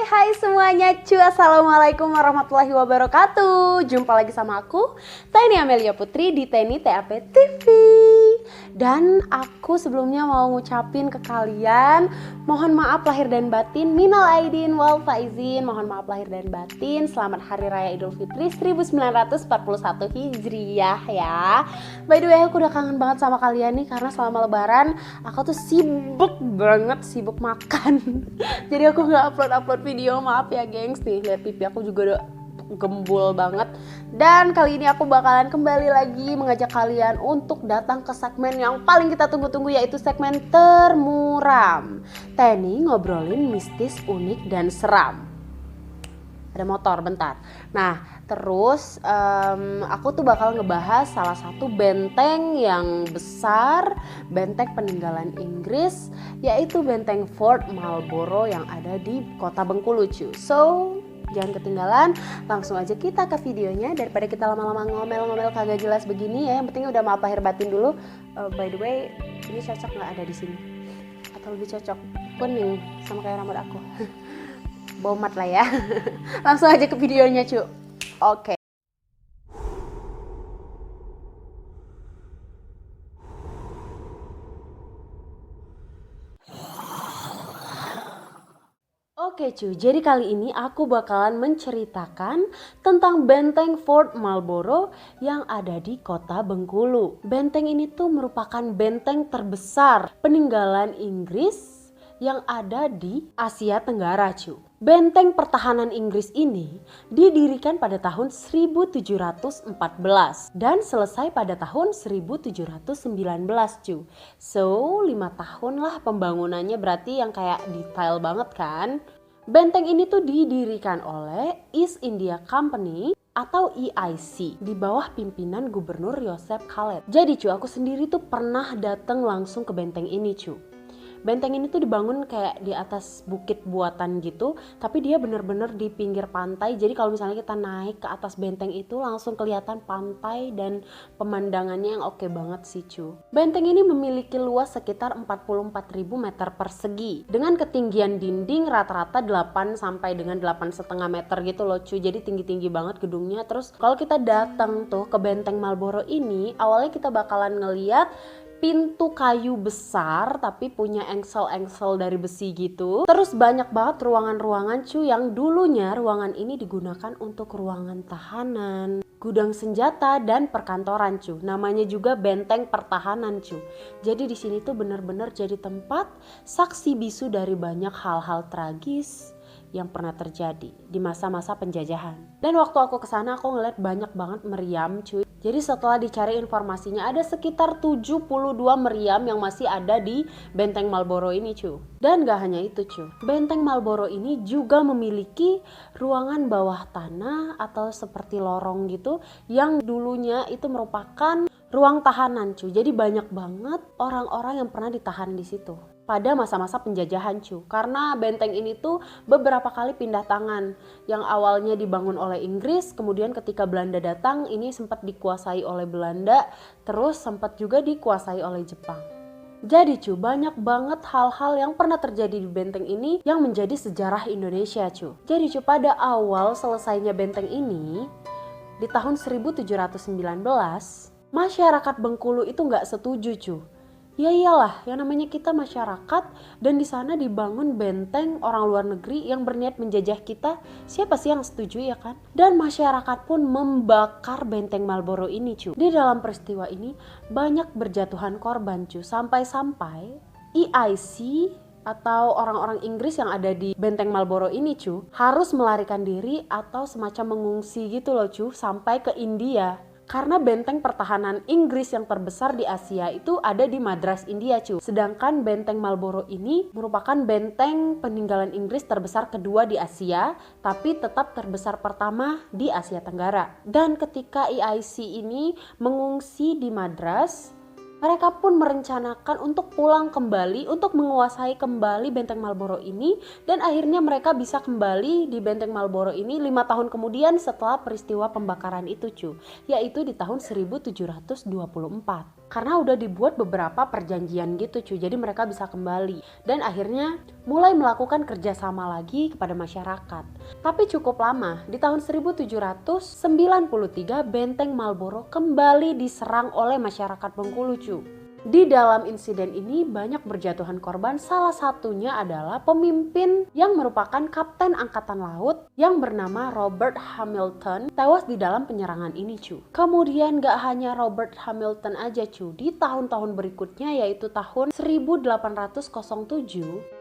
Hai semuanya, assalamualaikum warahmatullahi wabarakatuh. Jumpa lagi sama aku, Teni Amelia Putri di Teni TAP TV. Dan aku sebelumnya mau ngucapin ke kalian, mohon maaf lahir dan batin, minal aidin wal faizin, mohon maaf lahir dan batin. Selamat Hari Raya Idul Fitri 1941 Hijriah ya. By the way, aku udah kangen banget sama kalian nih karena selama lebaran aku tuh sibuk banget, sibuk makan. Jadi aku gak upload video, maaf ya gengs. Nih lihat pipi aku juga udah gembul banget. Dan kali ini aku bakalan kembali lagi mengajak kalian untuk datang ke segmen yang paling kita tunggu-tunggu, yaitu segmen termuram. Teni ngobrolin mistis, unik, dan seram. Ada motor bentar. Nah terus aku tuh bakal ngebahas salah satu benteng yang besar, benteng peninggalan Inggris, yaitu benteng Fort Marlborough yang ada di kota Bengkulu cuy. So jangan ketinggalan, langsung aja kita ke videonya daripada kita lama-lama ngomel-ngomel kagak jelas begini ya. Yang penting udah maaf lahir batin dulu. By the way, ini cocok nggak ada di sini? Atau lebih cocok kuning sama kayak rambut aku? Bomat lah ya. Langsung aja ke videonya cu. Oke. Oke cuy, jadi kali ini aku bakalan menceritakan tentang benteng Fort Marlborough yang ada di kota Bengkulu. Benteng ini tuh merupakan benteng terbesar peninggalan Inggris yang ada di Asia Tenggara cuy. Benteng pertahanan Inggris ini didirikan pada tahun 1714 dan selesai pada tahun 1719 cuy. So 5 tahun lah pembangunannya, berarti yang kayak detail banget kan. Benteng ini tuh didirikan oleh East India Company atau EIC di bawah pimpinan Gubernur Joseph Khaled. Jadi cuy, aku sendiri tuh pernah datang langsung ke benteng ini cuy. Benteng ini tuh dibangun kayak di atas bukit buatan gitu, tapi dia bener-bener di pinggir pantai. Jadi kalau misalnya kita naik ke atas benteng itu langsung kelihatan pantai dan pemandangannya yang oke banget sih cu. Benteng ini memiliki luas sekitar 44.000 meter persegi dengan ketinggian dinding rata-rata 8 sampai dengan 8,5 meter gitu loh cu. Jadi tinggi-tinggi banget gedungnya. Terus kalau kita datang tuh ke benteng Marlborough ini, awalnya kita bakalan ngeliat pintu kayu besar tapi punya engsel-engsel dari besi gitu. Terus banyak banget ruangan-ruangan cu, yang dulunya ruangan ini digunakan untuk ruangan tahanan, gudang senjata, dan perkantoran cu. Namanya juga benteng pertahanan cu. Jadi di sini tuh bener-bener jadi tempat saksi bisu dari banyak hal-hal tragis yang pernah terjadi di masa-masa penjajahan. Dan waktu aku kesana aku ngeliat banyak banget meriam cuy. Jadi setelah dicari informasinya ada sekitar 72 meriam yang masih ada di benteng Marlborough ini cuy. Dan gak hanya itu cuy, benteng Marlborough ini juga memiliki ruangan bawah tanah atau seperti lorong gitu yang dulunya itu merupakan ruang tahanan cuy. Jadi banyak banget orang-orang yang pernah ditahan di situ pada masa-masa penjajahan cu. Karena benteng ini tuh beberapa kali pindah tangan. Yang awalnya dibangun oleh Inggris, kemudian ketika Belanda datang ini sempat dikuasai oleh Belanda, terus sempat juga dikuasai oleh Jepang. Jadi cu, banyak banget hal-hal yang pernah terjadi di benteng ini yang menjadi sejarah Indonesia cu. Jadi cu, pada awal selesainya benteng ini di tahun 1719, masyarakat Bengkulu itu nggak setuju cu. Ya iyalah, yang namanya kita masyarakat dan di sana dibangun benteng orang luar negeri yang berniat menjajah kita. Siapa sih yang setuju ya kan? Dan masyarakat pun membakar benteng Marlborough ini cu. Di dalam peristiwa ini banyak berjatuhan korban cu. Sampai-sampai EIC atau orang-orang Inggris yang ada di benteng Marlborough ini cu harus melarikan diri atau semacam mengungsi gitu loh cu, sampai ke India. Karena benteng pertahanan Inggris yang terbesar di Asia itu ada di Madras, India cu. Sedangkan benteng Marlborough ini merupakan benteng peninggalan Inggris terbesar kedua di Asia, tapi tetap terbesar pertama di Asia Tenggara. Dan ketika EIC ini mengungsi di Madras, mereka pun merencanakan untuk pulang kembali, untuk menguasai kembali benteng Marlborough ini. Dan akhirnya mereka bisa kembali di benteng Marlborough ini 5 tahun kemudian setelah peristiwa pembakaran itu cu, yaitu di tahun 1724. Karena udah dibuat beberapa perjanjian gitu cuy, jadi mereka bisa kembali. Dan akhirnya mulai melakukan kerjasama lagi kepada masyarakat. Tapi cukup lama, di tahun 1793 Benteng Marlborough kembali diserang oleh masyarakat Bengkulu cuy. Di dalam insiden ini banyak berjatuhan korban, salah satunya adalah pemimpin yang merupakan kapten angkatan laut yang bernama Robert Hamilton tewas di dalam penyerangan ini cu. Kemudian gak hanya Robert Hamilton aja cu, di tahun-tahun berikutnya yaitu tahun 1807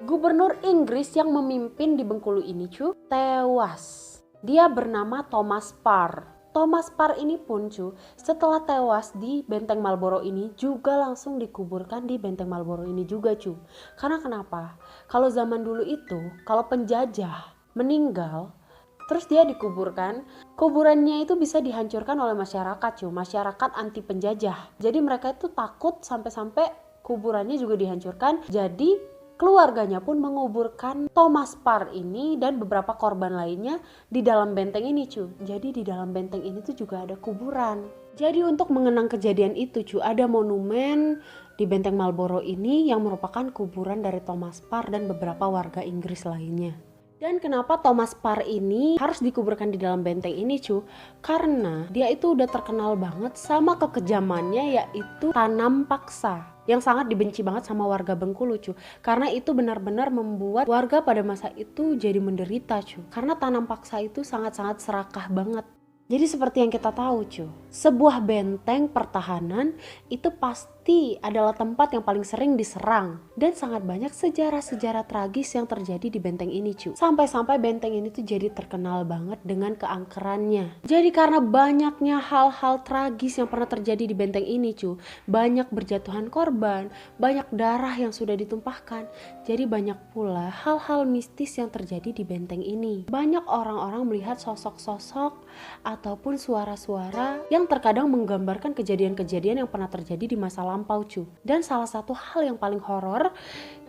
gubernur Inggris yang memimpin di Bengkulu ini cu tewas. Dia bernama Thomas Parr. Thomas Parr ini pun cu, setelah tewas di Benteng Marlborough ini juga langsung dikuburkan di Benteng Marlborough ini juga cu. Karena kenapa? Kalau zaman dulu itu, kalau penjajah meninggal, terus dia dikuburkan, kuburannya itu bisa dihancurkan oleh masyarakat cu, masyarakat anti penjajah. Jadi mereka itu takut sampai-sampai kuburannya juga dihancurkan, jadi keluarganya pun menguburkan Thomas Parr ini dan beberapa korban lainnya di dalam benteng ini cu. Jadi di dalam benteng ini tuh juga ada kuburan. Jadi untuk mengenang kejadian itu cu, ada monumen di Benteng Marlborough ini yang merupakan kuburan dari Thomas Parr dan beberapa warga Inggris lainnya. Dan kenapa Thomas Parr ini harus dikuburkan di dalam benteng ini cu? Karena dia itu udah terkenal banget sama kekejamannya, yaitu tanam paksa. Yang sangat dibenci banget sama warga Bengkulu cu. Karena itu benar-benar membuat warga pada masa itu jadi menderita cu. Karena tanam paksa itu sangat-sangat serakah banget. Jadi seperti yang kita tahu cu, sebuah benteng pertahanan itu pasti adalah tempat yang paling sering diserang. Dan sangat banyak sejarah-sejarah tragis yang terjadi di benteng ini cu. Sampai-sampai benteng ini tuh jadi terkenal banget dengan keangkerannya. Jadi karena banyaknya hal-hal tragis yang pernah terjadi di benteng ini cu, banyak berjatuhan korban, banyak darah yang sudah ditumpahkan. Jadi banyak pula hal-hal mistis yang terjadi di benteng ini. Banyak orang-orang melihat sosok-sosok ataupun suara-suara yang terkadang menggambarkan kejadian-kejadian yang pernah terjadi di masa lampau cu. Dan salah satu hal yang paling horor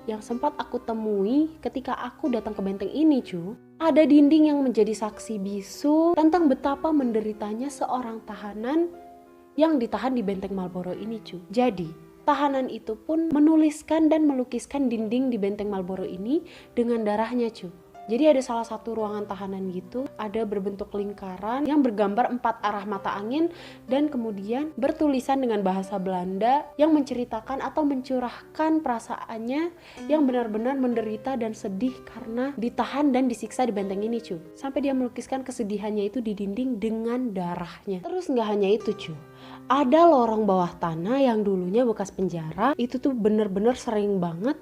yang sempat aku temui ketika aku datang ke benteng ini cu, ada dinding yang menjadi saksi bisu tentang betapa menderitanya seorang tahanan yang ditahan di Benteng Marlborough ini cu. Jadi tahanan itu pun menuliskan dan melukiskan dinding di Benteng Marlborough ini dengan darahnya cu. Jadi ada salah satu ruangan tahanan gitu, ada berbentuk lingkaran yang bergambar 4 arah mata angin dan kemudian bertulisan dengan bahasa Belanda yang menceritakan atau mencurahkan perasaannya yang benar-benar menderita dan sedih karena ditahan dan disiksa di benteng ini cu. Sampai dia melukiskan kesedihannya itu di dinding dengan darahnya. Terus gak hanya itu cu, ada lorong bawah tanah yang dulunya bekas penjara, itu tuh bener-bener sering banget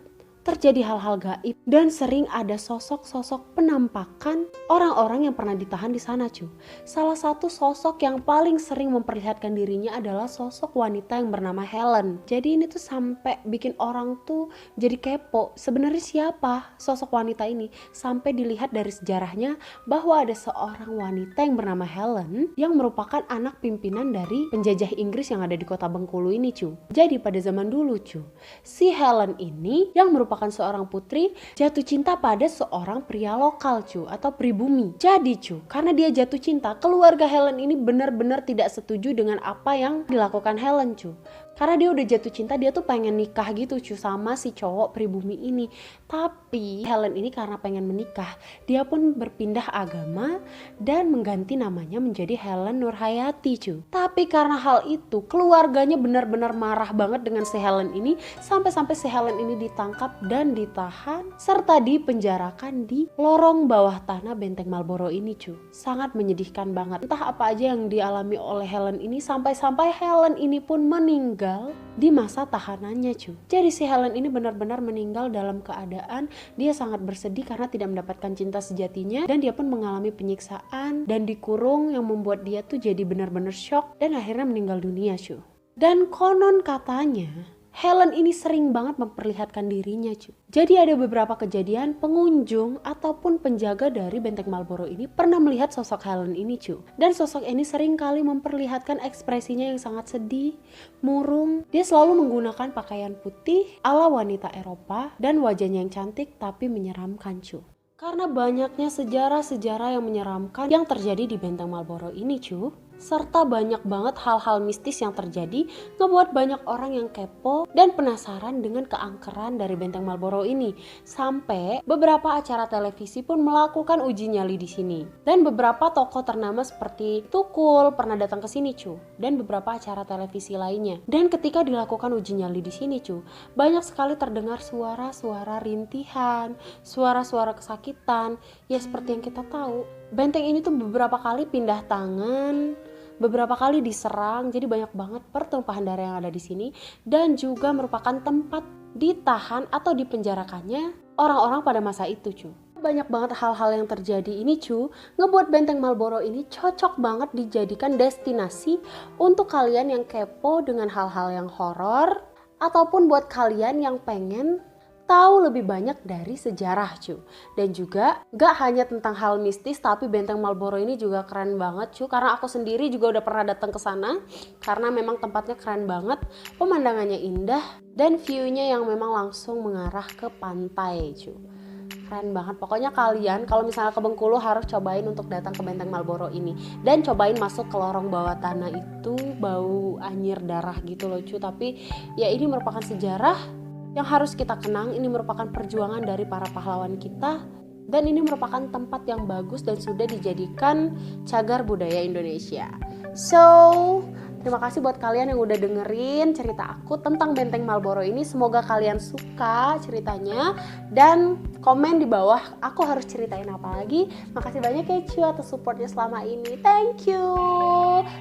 terjadi hal-hal gaib dan sering ada sosok-sosok penampakan orang-orang yang pernah ditahan di sana cu. Salah satu sosok yang paling sering memperlihatkan dirinya adalah sosok wanita yang bernama Helen. Jadi ini tuh sampai bikin orang tuh jadi kepo, sebenarnya siapa sosok wanita ini? Sampai dilihat dari sejarahnya bahwa ada seorang wanita yang bernama Helen yang merupakan anak pimpinan dari penjajah Inggris yang ada di kota Bengkulu ini cu. Jadi pada zaman dulu cu, si Helen ini yang merupakan seorang putri jatuh cinta pada seorang pria lokal cu atau pribumi. Jadi cu, karena dia jatuh cinta, keluarga Helen ini benar-benar tidak setuju dengan apa yang dilakukan Helen cu. Karena dia udah jatuh cinta, dia tuh pengen nikah gitu cu sama si cowok pribumi ini. Tapi Helen ini karena pengen menikah, dia pun berpindah agama dan mengganti namanya menjadi Helen Nurhayati cu. Tapi karena hal itu, keluarganya benar-benar marah banget dengan si Helen ini, sampai-sampai si Helen ini ditangkap dan ditahan serta dipenjarakan di lorong bawah tanah Benteng Marlborough ini cu. Sangat menyedihkan banget. Entah apa aja yang dialami oleh Helen ini, sampai-sampai Helen ini pun meninggal di masa tahanannya cu. Jadi si Helen ini benar-benar meninggal dalam keadaan dia sangat bersedih karena tidak mendapatkan cinta sejatinya, dan dia pun mengalami penyiksaan dan dikurung yang membuat dia tuh jadi benar-benar shock dan akhirnya meninggal dunia cu. Dan konon katanya Helen ini sering banget memperlihatkan dirinya cu. Jadi ada beberapa kejadian pengunjung ataupun penjaga dari Benteng Marlborough ini pernah melihat sosok Helen ini cu. Dan sosok ini sering kali memperlihatkan ekspresinya yang sangat sedih, murung. Dia selalu menggunakan pakaian putih ala wanita Eropa dan wajahnya yang cantik tapi menyeramkan cu. Karena banyaknya sejarah-sejarah yang menyeramkan yang terjadi di Benteng Marlborough ini cu, serta banyak banget hal-hal mistis yang terjadi, ngebuat banyak orang yang kepo dan penasaran dengan keangkeran dari Benteng Marlboro ini. Sampai beberapa acara televisi pun melakukan uji nyali di sini. Dan beberapa tokoh ternama seperti Tukul pernah datang ke sini, cu. Dan beberapa acara televisi lainnya. Dan ketika dilakukan uji nyali di sini, cu, banyak sekali terdengar suara-suara rintihan, suara-suara kesakitan. Ya seperti yang kita tahu, benteng ini tuh beberapa kali pindah tangan, beberapa kali diserang, jadi banyak banget pertumpahan darah yang ada di sini, dan juga merupakan tempat ditahan atau dipenjarakannya orang-orang pada masa itu, cu. Banyak banget hal-hal yang terjadi ini, cu, ngebuat Benteng Marlboro ini cocok banget dijadikan destinasi untuk kalian yang kepo dengan hal-hal yang horor, ataupun buat kalian yang pengen tahu lebih banyak dari sejarah, cu. Dan juga gak hanya tentang hal mistis, tapi Benteng Marlboro ini juga keren banget, cu. Karena aku sendiri juga udah pernah datang ke sana, karena memang tempatnya keren banget, pemandangannya indah, dan view-nya yang memang langsung mengarah ke pantai, cu. Keren banget. Pokoknya kalian kalau misalnya ke Bengkulu harus cobain untuk datang ke Benteng Marlboro ini, dan cobain masuk ke lorong bawah tanah itu, bau anyir darah gitu loh, cu. Tapi ya ini merupakan sejarah yang harus kita kenang. Ini merupakan perjuangan dari para pahlawan kita, dan ini merupakan tempat yang bagus dan sudah dijadikan cagar budaya Indonesia. So, terima kasih buat kalian yang udah dengerin cerita aku tentang Benteng Marlboro ini. Semoga kalian suka ceritanya, dan komen di bawah aku harus ceritain apa lagi. Makasih banyak ya, cu, atas supportnya selama ini. Thank you.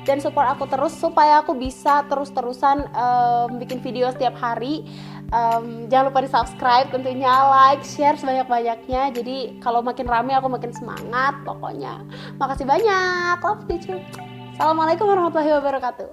Dan support aku terus supaya aku bisa terus-terusan bikin video setiap hari. Jangan lupa di subscribe, tentunya like, share sebanyak-banyaknya. Jadi kalau makin rame aku makin semangat pokoknya. Makasih banyak. Love you, cu. Assalamualaikum warahmatullahi wabarakatuh.